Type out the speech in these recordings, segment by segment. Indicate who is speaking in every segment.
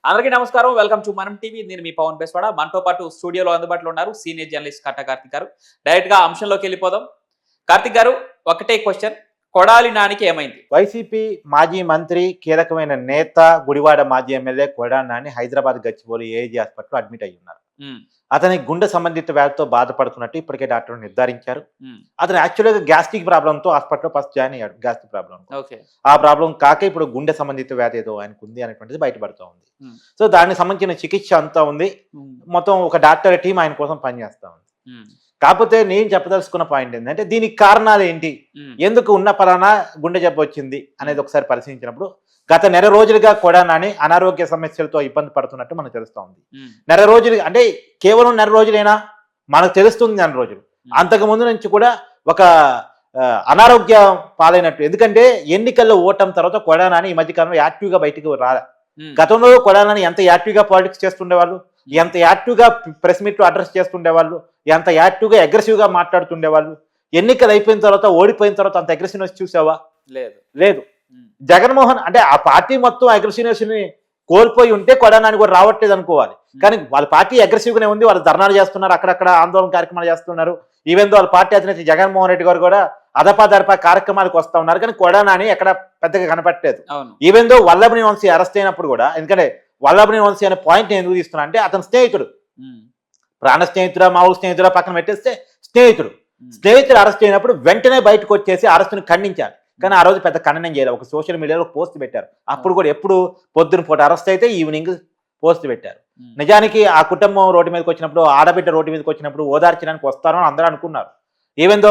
Speaker 1: అందరికీ నమస్కారం. Welcome to మనం టీవీ. నేను మీ పవన్ బెస్వాడ. మనతో పాటు స్టూడియోలో అందుబాటులో ఉన్నారు సీనియర్ జర్నలిస్ట్ కట్టా కార్తిక్ గారు. డైరెక్ట్‌గా అంశంలోకి వెళ్ళిపోదాం. కార్తిక్ గారు, ఒకటే క్వెషన్. కొడాలి నానికి ఏమైంది?
Speaker 2: వైసీపీ మాజీ మంత్రి, కీలకమైన నేత, గుడివాడ మాజీ ఎమ్మెల్యే కొడాలి నాని హైదరాబాద్ గచ్చిబౌలి ఏజీ హాస్పిటల్లో అడ్మిట్ అయ్యి ఉన్నారు.
Speaker 1: హ్మ్.
Speaker 2: అతని గుండె సంబంధిత వ్యాధితో బాధపడుతున్నట్టు ఇప్పటికే డాక్టర్లు నిర్ధారించారు.
Speaker 1: హ్మ్.
Speaker 2: అతను యాక్చువల్‌గా గ్యాస్ట్రిక్ ప్రాబ్లంతో హాస్పిటల్‌లో ఫస్ట్ జాయిన్ అయ్యాడు. Gastric problem.
Speaker 1: ఓకే.
Speaker 2: ఆ ప్రాబ్లం కాక ఇప్పుడు గుండె సంబంధిత వ్యాధి ఏదో ఆయనకు ఉంది అనేటువంటిది బయటపడుతూ ఉంది.
Speaker 1: హ్మ్.
Speaker 2: సో దానికి సంబంధించిన చికిత్స అంతా ఉంది.
Speaker 1: హ్మ్.
Speaker 2: మొత్తం ఒక డాక్టర్ టీం ఆయన కోసం పనిచేస్తా ఉంది.
Speaker 1: హ్మ్.
Speaker 2: కాకపోతే నేను చెప్పదలుచుకున్న పాయింట్ ఏంటంటే దీనికి కారణాలు ఏంటి,
Speaker 1: హ్మ్.
Speaker 2: ఎందుకు ఉన్న పలానా గుండె జబ్బు వచ్చింది అనేది ఒకసారి పరిశీలించినప్పుడు గత నెల రోజులుగా కూడా నాని అనారోగ్య సమస్యలతో ఇబ్బంది పడుతున్నట్టు మనకు తెలుస్తూ ఉంది.
Speaker 1: హ్మ్.
Speaker 2: నెల రోజులు అంటే కేవలం నెల రోజులైనా మనకు తెలుస్తుంది. నెల రోజులు అంతకు ముందు నుంచి కూడా ఒక అనారోగ్య పాలైనట్టు. ఎందుకంటే ఎన్నికల్లో ఓటమి తర్వాత కొడా నాని ఈ మధ్యకాలంలో యాక్టివ్గా బయటికి రాలే.
Speaker 1: హ్మ్.
Speaker 2: గతంలో కొడా నాని ఎంత యాక్టివ్గా పాలిటిక్స్ చేస్తుండేవాళ్ళు, ఎంత యాక్టివ్గా ప్రెస్ మీట్ అడ్రస్ చేస్తుండేవాళ్ళు, ఎంత యాక్టివ్గా అగ్రెసివ్గా మాట్లాడుతుండేవాళ్ళు. ఎన్నికలు అయిపోయిన తర్వాత, ఓడిపోయిన తర్వాత అంత అగ్రెసివ్నెస్ చూసావా?
Speaker 1: లేదు.
Speaker 2: లేదు.
Speaker 1: హ్మ్.
Speaker 2: జగన్మోహన్ అంటే ఆ పార్టీ మొత్తం అగ్రెసివ్నెస్ ని కోల్పోయి ఉంటే కొడా నాని కూడా రావట్లేదు అనుకోవాలి. కానీ వాళ్ళ పార్టీ అగ్రెసివ్ గానే ఉంది. వాళ్ళు ధర్నాలు చేస్తున్నారు, అక్కడక్కడ ఆందోళన కార్యక్రమాలు చేస్తున్నారు. ఈవెన్ వాళ్ళ పార్టీ అధినేత జగన్మోహన్ రెడ్డి గారు కూడా అదపా కార్యక్రమాలకు వస్తా ఉన్నారు. కానీ కొడా నాని ఎక్కడ పెద్దగా కనపట్టలేదు.
Speaker 1: అవును.
Speaker 2: ఈవెన్ వల్లభని వంశీ అరెస్ట్ అయినప్పుడు కూడా, ఎందుకంటే వల్లభని వంశీ అనే పాయింట్ నేను ఎందుకు తీస్తున్నా అంటే అతని స్నేహితుడు,
Speaker 1: హ్మ్.
Speaker 2: ప్రాణ స్నేహితుడా, మామూలు స్నేహితుడా పక్కన పెట్టేస్తే స్నేహితుడు
Speaker 1: హ్మ్.
Speaker 2: స్నేహితుడు అరెస్ట్ అయినప్పుడు వెంటనే బయటకు వచ్చేసి అరెస్టును ఖండించారు. కానీ ఆ రోజు పెద్ద ఖండనం చేయలేదు. ఒక సోషల్ మీడియాలో పోస్ట్ పెట్టారు. అప్పుడు కూడా ఎప్పుడు పొద్దున పూట అరెస్ట్ అయితే ఈవినింగ్ పోస్ట్ పెట్టారు.
Speaker 1: హ్మ్.
Speaker 2: నిజానికి ఆ కుటుంబం రోడ్డు మీదకి వచ్చినప్పుడు, ఆడబిడ్డ రోడ్డు మీదకి వచ్చినప్పుడు ఓదార్చడానికి వస్తారో అని అందరూ అనుకున్నారు. ఈవెన్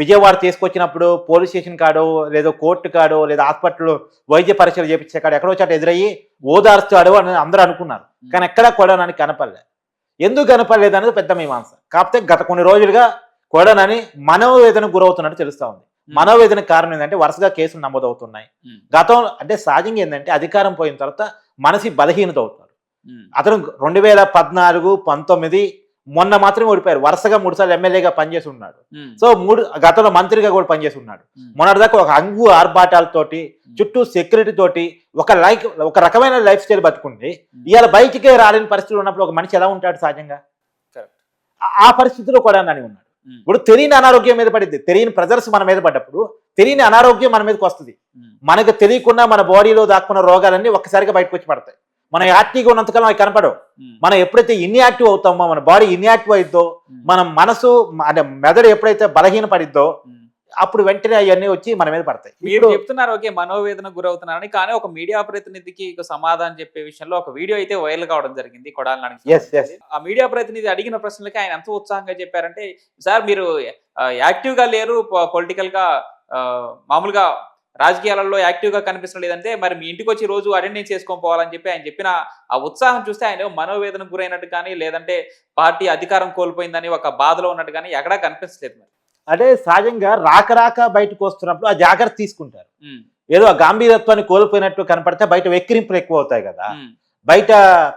Speaker 2: విజయవాడ తీసుకొచ్చినప్పుడు పోలీస్ స్టేషన్ కాడో, లేదో కోర్టు కాడో, లేదా హాస్పిటల్లో వైద్య పరీక్షలు చేపించే కాడ ఎక్కడో చోట ఎదురయ్యి ఓదార్స్తాడు అని అందరూ అనుకున్నారు. కానీ ఎక్కడా కూడా నాకు కనపడలేదు. ఎందుకు కనపడలేదు అనేది పెద్ద మీమాంస. కాకపోతే గత కొన్ని రోజులుగా కూడా నాని మనోవేదనకు గురవుతున్నట్టు తెలుస్తా ఉంది. మనోవేదన కారణం ఏంటంటే వరుసగా కేసులు నమోదవుతున్నాయి. గతంలో అంటే సహజంగా ఏంటంటే అధికారం పోయిన తర్వాత మనసి బలహీనత అవుతారు. అతను 2014, 19 మొన్న మాత్రమే ఓడిపోయారు. వరుసగా 3 సార్లు ఎమ్మెల్యేగా పనిచేసి ఉన్నాడు. సో గతంలో మంత్రిగా కూడా పనిచేసి ఉన్నాడు. మొన్నటిదాకా ఒక అంగు ఆర్భాటాలతోటి, చుట్టూ సెక్యూరిటీ తోటి ఒక రకమైన లైఫ్ స్టైల్ బతుకుంది. ఇవాళ బయటికే రాలేని పరిస్థితులు ఉన్నప్పుడు ఒక మనిషి ఎలా ఉంటాడు సహజంగా? ఆ పరిస్థితిలో కూడా నాని ఉన్నాడు. ఇప్పుడు తెలియని అనారోగ్యం మీద పడింది. తెలియని ప్రెజర్స్ మన మీద పడ్డప్పుడు తెలియని అనారోగ్యం మన మీదకి వస్తుంది. మనకు తెలియకుండా మన బాడీలో దాక్కున్న రోగాలన్నీ ఒక్కసారిగా బయటకు వచ్చి పడతాయి. మనం యాక్టివ్గా ఉన్నంతకాలం అవి కనపడవు. మనం ఎప్పుడైతే ఇన్యాక్టివ్ అవుతామో, మన బాడీ ఇన్యాక్టివ్ అయిద్దో, మన మనసు అంటే మెదడు ఎప్పుడైతే బలహీన పడిద్దో అప్పుడు వెంటనే అవన్నీ వచ్చి మన మీద పడతాయి.
Speaker 1: మీరు చెప్తున్నారు ఓకే, మనోవేదనకు గురవుతున్నారని. కానీ ఒక మీడియా ప్రతినిధికి సమాధానం చెప్పే విషయంలో ఒక వీడియో అయితే వైరల్ కావడం జరిగింది కొడాలి నానికి సంబంధించి. ఆ మీడియా ప్రతినిధి అడిగిన ప్రశ్నలకి ఆయన ఎంత ఉత్సాహంగా చెప్పారంటే, సార్ మీరు యాక్టివ్ గా లేరు, పొలిటికల్ గా మామూలుగా రాజకీయాలలో యాక్టివ్ గా కనిపిస్తలేదంటే మరి మీ ఇంటికి వచ్చి రోజు అటెండెన్స్ చేసుకొని పోవాలని చెప్పి ఆయన చెప్పిన ఆ ఉత్సాహం చూస్తే ఆయన మనోవేదనకు గురైనట్టు కానీ, లేదంటే పార్టీ అధికారం కోల్పోయిందని ఒక బాధలో ఉన్నట్టు కానీ ఎక్కడా కనిపించలేదు. మరి
Speaker 2: అంటే సహజంగా రాక బయటకు వస్తున్నప్పుడు ఆ జాగ్రత్త తీసుకుంటారు. ఏదో ఆ గాంభీర్యత్వాన్ని కోల్పోయినట్టు కనపడితే బయట వెక్కిరింపులు ఎక్కువ అవుతాయి కదా, బయట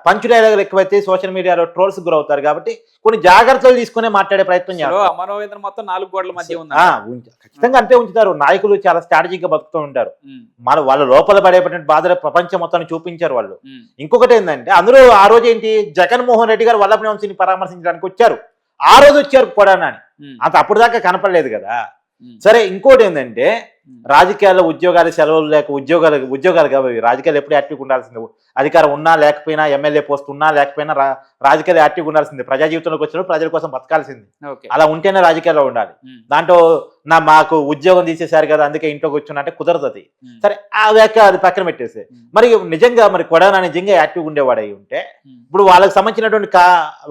Speaker 2: పంచు డైలాగులు ఎక్కువైతే సోషల్ మీడియాలో ట్రోల్స్ గురవుతారు. కాబట్టి కొన్ని జాగ్రత్తలు తీసుకునే మాట్లాడే ప్రయత్నం చేస్తారు.
Speaker 1: మనోవేదన మొత్తం 4 గోడల మధ్య ఉంది.
Speaker 2: ఖచ్చితంగా అంతే ఉంచుతారు. నాయకులు చాలా స్ట్రాటజీగా బతుకుతూ ఉంటారు. వాళ్ళ లోపల పడేటువంటి బాధల ప్రపంచం మొత్తాన్ని చూపించారు వాళ్ళు. ఇంకొకటి ఏంటంటే అందులో ఆ రోజు ఏంటి, జగన్మోహన్ రెడ్డి గారు వల్లభని వంశీని పరామర్శించడానికి వచ్చారు. ఆ రోజు వచ్చారు కూడా నాని. అంత అప్పుడు దాకా కనపడలేదు కదా. సరే, ఇంకోటి ఏంటంటే రాజకీయాల్లో ఉద్యోగాలు, సెలవులు లేక ఉద్యోగాలు కాబట్టి రాజకీయాలు ఎప్పుడు యాక్టివ్గా ఉండాల్సిందే. అధికారం ఉన్నా లేకపోయినా, ఎమ్మెల్యే పోస్ట్ ఉన్నా లేకపోయినా రాజకీయాలు యాక్టివ్గా ఉండాల్సిందే. ప్రజా జీవితంలోకి వచ్చినప్పుడు ప్రజల కోసం బతకాల్సింది. అలా ఉంటేనే రాజకీయాల్లో ఉండాలి. దాంట్లో మాకు ఉద్యోగం తీసేశారు కదా అందుకే ఇంట్లో కూర్చున్నా అంటే కుదరదు అది. సరే, ఆ వ్యాఖ్య అది పక్కన పెట్టేసి మరి నిజంగా మరి కొడానా నిజంగా యాక్టివ్గా ఉండేవాడు అయి ఉంటే ఇప్పుడు వాళ్ళకి సంబంధించినటువంటి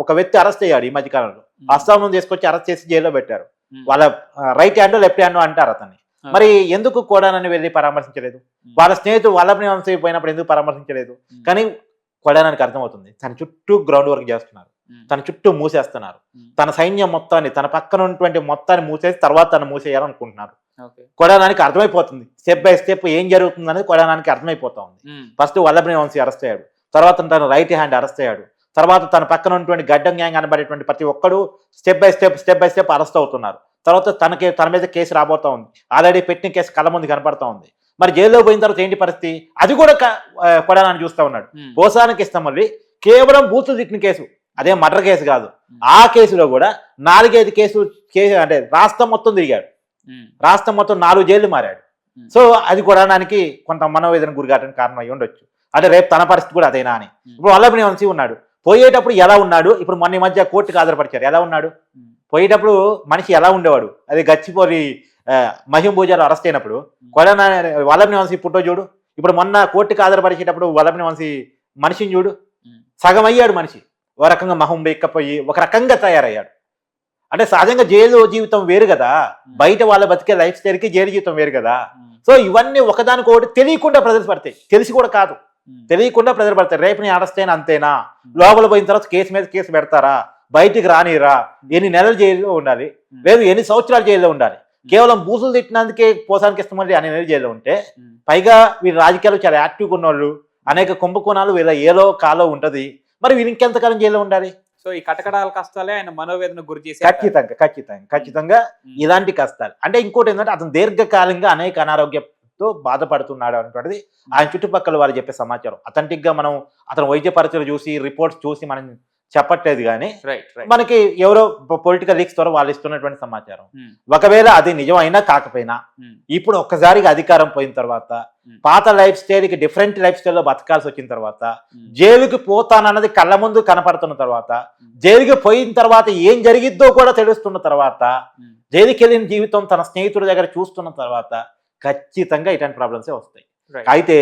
Speaker 2: ఒక వ్యక్తి అరెస్ట్ అయ్యాడు ఈ మధ్యకాలంలో. అస్సాం తీసుకొచ్చి అరెస్ట్ చేసి జైల్లో పెట్టారు. వాళ్ళ రైట్ హ్యాండ్ లెఫ్ట్ హ్యాండ్ అంటారు అతన్ని. మరి ఎందుకు కొడానని వెళ్ళి పరామర్శించలేదు? వాళ్ళ స్నేహితుడు వల్లభని వంశీ పోయినప్పుడు ఎందుకు పరామర్శించలేదు? కానీ కొడానానికి అర్థమవుతుంది, తన చుట్టూ గ్రౌండ్ వర్క్ చేస్తున్నారు, తన చుట్టూ మూసేస్తున్నారు. తన సైన్యం మొత్తాన్ని, తన పక్కన ఉన్నటువంటి మొత్తాన్ని మూసేసి తర్వాత తను మూసేయాలనుకుంటున్నారు. కొడానానికి అర్థమైపోతుంది స్టెప్ బై స్టెప్ ఏం జరుగుతుంది అనేది కొడానానికి అర్థమైపోతా ఉంది. ఫస్ట్ వల్లభని వంశీ అరెస్ట్ అయ్యాడు, తర్వాత తన రైట్ హ్యాండ్ అరెస్ట్ అయ్యాడు, తర్వాత తన పక్కన ఉన్నటువంటి గడ్డం గ్యాంగ్ అనబడేటువంటి ప్రతి ఒక్కడు స్టెప్ బై స్టెప్ అరెస్ట్ అవుతున్నారు. తర్వాత తన మీద కేసు రాబోతా ఉంది. ఆల్రెడీ పెట్టిన కేసు కళ్ళ ముందు కనపడతా ఉంది. మరి జైల్లో పోయిన తర్వాత ఏంటి పరిస్థితి? అది కూడా కొడాలని చూస్తా ఉన్నాడు. పోసానికి ఇస్తాం మళ్ళీ కేవలం బూతులు తిట్టిన కేసు, అదే మర్డర్ కేసు కాదు. ఆ కేసులో కూడా 4-5 కేసు అంటే రాష్ట్రం మొత్తం తిరిగాడు, రాష్ట్రం మొత్తం 4 జైళ్లు మారాడు. సో అది కొడడానికి కొంత మనోవేదన గురికాటానికి కారణం అయ్యి ఉండొచ్చు. అంటే రేపు తన పరిస్థితి కూడా అదేనా అని. ఇప్పుడు వల్లభనేని వంశీ ఉన్నాడు, పోయేటప్పుడు ఎలా ఉన్నాడు, ఇప్పుడు మొన్న ఈ మధ్య కోర్టుకు హాజరుపరిచారు, ఎలా ఉన్నాడు? పోయేటప్పుడు మనిషి ఎలా ఉండేవాడు? అది గచ్చిపోలి మహిం పూజారు అరెస్ట్ అయినప్పుడు వల్లభనేని వంశీ ఫోటో చూడు, ఇప్పుడు మొన్న కోర్టుకు హాజరుపరిచేటప్పుడు వల్లభనేని వంశీ మనిషిని చూడు, సగం అయ్యాడు మనిషి. ఒక రకంగా మహం బెక్కపోయి ఒక రకంగా తయారయ్యాడు. అంటే సహజంగా జైలు జీవితం వేరు కదా, బయట వాళ్ళ బతికే లైఫ్ స్టైల్కి జైలు జీవితం వేరు కదా. సో ఇవన్నీ ఒకదానికొకటి తెలియకుండా ప్రజలు పడతాయి, తెలిసి కూడా కాదు, తెలియకుండా ప్రజలు పడతాయి. రేపు నేను అరెస్ట్ అయినా అంతేనా, లోపల పోయిన తర్వాత కేసు మీద కేసు పెడతారా, బయటికి రానిరా, ఎన్ని నెలలు జైల్లో ఉండాలి, లేదు ఎన్ని సంవత్సరాలు జైల్లో ఉండాలి. కేవలం బూసులు తిట్టినందుకే పోసానికి ఇష్టమని అన్ని నెలలు జైల్లో ఉంటే, పైగా వీళ్ళు రాజకీయాలు చాలా యాక్టివ్గా ఉన్నవాళ్ళు, అనేక కుంభకోణాలు వీళ్ళ ఏలో కాలో ఉంటది, మరి వీళ్ళు ఇంకెంతకాలం జైల్లో ఉండాలి?
Speaker 1: సో ఈ కటకడాల కష్టాలే ఆయన మనోవేదన గురి చేసి
Speaker 2: ఖచ్చితంగా ఇలాంటి కష్టాలు. అంటే ఇంకోటి ఏంటంటే అతను దీర్ఘకాలంగా అనేక అనారోగ్యంతో బాధపడుతున్నాడు అనేటువంటిది ఆయన చుట్టుపక్కల వారు చెప్పే సమాచారం. అథెంటిక్ గా మనం అతను వైద్య పరీక్షలు చూసి రిపోర్ట్స్ చూసి మనం చెప్పట్లేదు, కానీ మనకి ఎవరో పొలిటికల్ లీక్స్ ద్వారా వాళ్ళు ఇస్తున్నటువంటి సమాచారం. ఒకవేళ అది నిజం అయినా కాకపోయినా ఇప్పుడు ఒక్కసారిగా అధికారం పోయిన తర్వాత, పాత లైఫ్ స్టైల్కి డిఫరెంట్ లైఫ్ స్టైల్లో బతకాల్సి వచ్చిన తర్వాత, జైలుకి పోతానన్నది కళ్ళ ముందు కనపడుతున్న తర్వాత, జైలుకి పోయిన తర్వాత ఏం జరిగిద్దో కూడా తెలుస్తున్న తర్వాత, జైలుకి వెళ్ళిన జీవితం తన స్నేహితుల దగ్గర చూస్తున్న తర్వాత ఖచ్చితంగా ఇట్లాంటి ప్రాబ్లమ్సే వస్తాయి. అయితే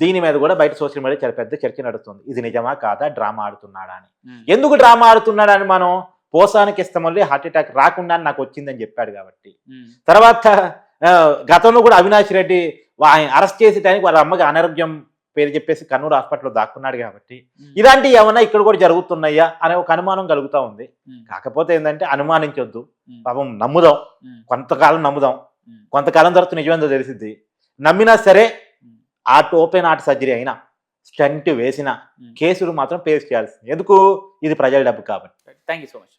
Speaker 2: దీని మీద కూడా బయట సోషల్ మీడియా చాలా పెద్ద చర్చ నడుస్తుంది, ఇది నిజమా కాదా, డ్రామా ఆడుతున్నాడా అని. ఎందుకు డ్రామా ఆడుతున్నాడా అని, మనం పోసానికి ఇష్టమల్లి హార్ట్ అటాక్ రాకుండా నాకు వచ్చిందని చెప్పాడు కాబట్టి. తర్వాత గతంలో కూడా అవినాష్ రెడ్డి అరెస్ట్ చేసే టైంకి వాళ్ళ అమ్మకి అనారోగ్యం పేరు చెప్పేసి కన్నూరు హాస్పిటల్లో దాక్కున్నాడు కాబట్టి, ఇలాంటివి ఏమన్నా ఇక్కడ కూడా జరుగుతున్నాయా అనే ఒక అనుమానం కలుగుతా ఉంది. కాకపోతే ఏంటంటే అనుమానించొద్దు, పాపం నమ్ముదాం, కొంతకాలం నమ్ముదాం, కొంతకాలం తర్వాత నిజమేందో తెలిసిద్ది. నమ్మినా సరే ఓపెన్ హార్ట్ సర్జరీ అయినా, స్టంట్ వేసిన కేసులు మాత్రం ఫేస్ చేయాల్సింది. ఎందుకు? ఇది ప్రజల డబ్బు కాబట్టి.
Speaker 1: Thank you so much.